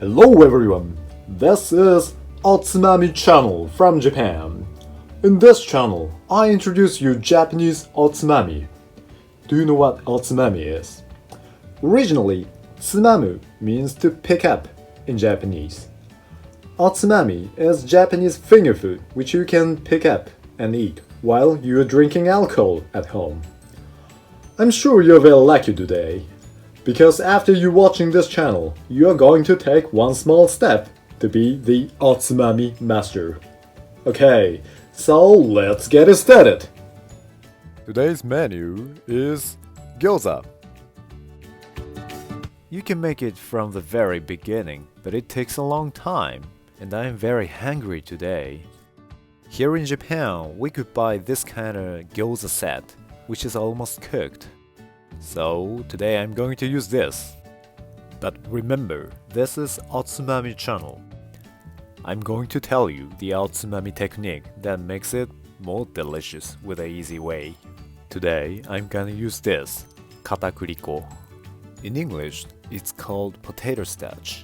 Hello everyone, this is Otsumami channel from Japan. In this channel, I introduce you Japanese otsumami. Do you know what otsumami is? Originally, tsumamu means to pick up in Japanese. Otsumami is Japanese finger food which you can pick up and eat while you're drinking alcohol at home. I'm sure you're very lucky today, because after you watching this channel, you are going to take one small step to be the otsumami master. Okay, so let's get it started. Today's menu is Gyoza. You can make it from the very beginning, but it takes a long time, and I'm very hungry today. Here in Japan, we could buy this kind of gyoza set, which is almost cooked. So today I'm going to use this. But remember, this is Otsumami channel. I'm going to tell you the otsumami technique that makes it more delicious with an easy way. Today I'm gonna use this, katakuriko. In English, it's called potato starch.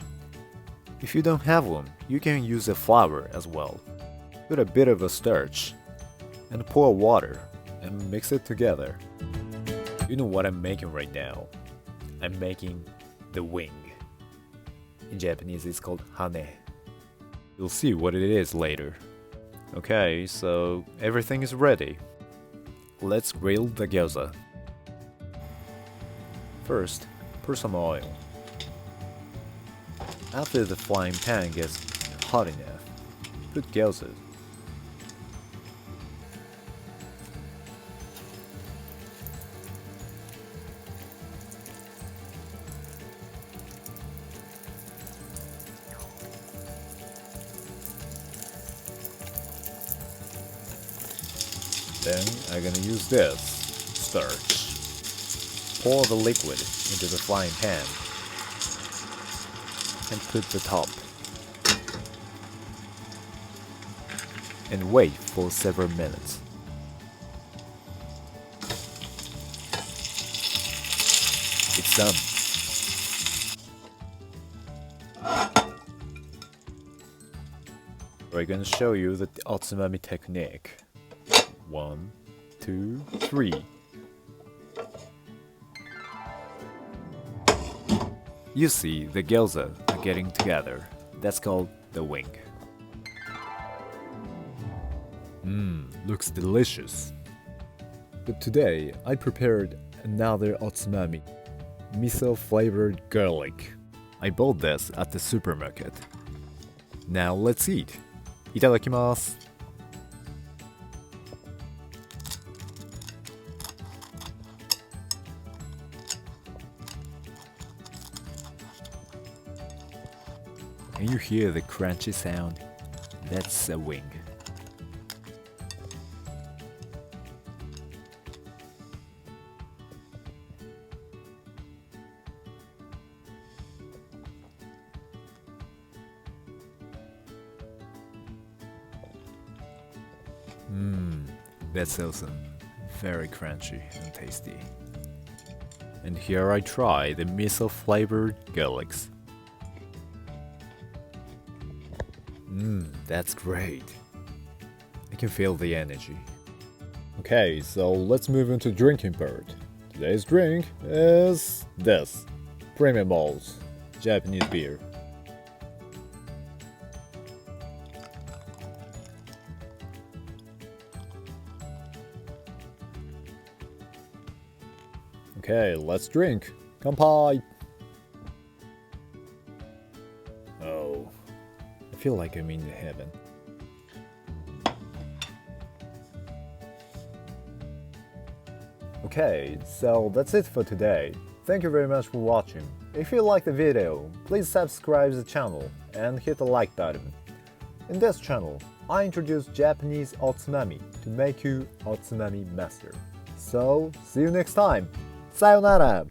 If you don't have one, you can use a flour as well. Put a bit of a starch and pour water and mix it together. You know what I'm making right now? I'm making the wing. In Japanese, it's called hane. You'll see what it is later. Okay, so everything is ready. Let's grill the gyoza. First, pour some oil. After the frying pan gets hot enough, put gyoza. Then I'm gonna use this starch. Pour the liquid into the frying pan and put the top. And wait for several minutes. It's done. We're gonna show you the otsumami technique. 1, 2, 3. You see, the gyoza are getting together. That's called the wing. Looks delicious. But today, I prepared another otsumami, miso flavored garlic. I bought this at the supermarket. Now let's eat. いただきます。Can you hear the crunchy sound? That's a wing. That's awesome. Very crunchy and tasty. And here I try the miso flavored garlics. That's great. I can feel the energy. Okay, so let's move into drinking part. Today's drink is this. Premium Malls, Japanese beer. Okay, let's drink. Kanpai! Oh, I feel like I'm in heaven. Okay, so that's it for today. Thank you very much for watching. If you like the video, please subscribe to the channel and hit the like button. In this channel, I introduce Japanese otsumami to make you otsumami master. So, see you next time. Sayonara!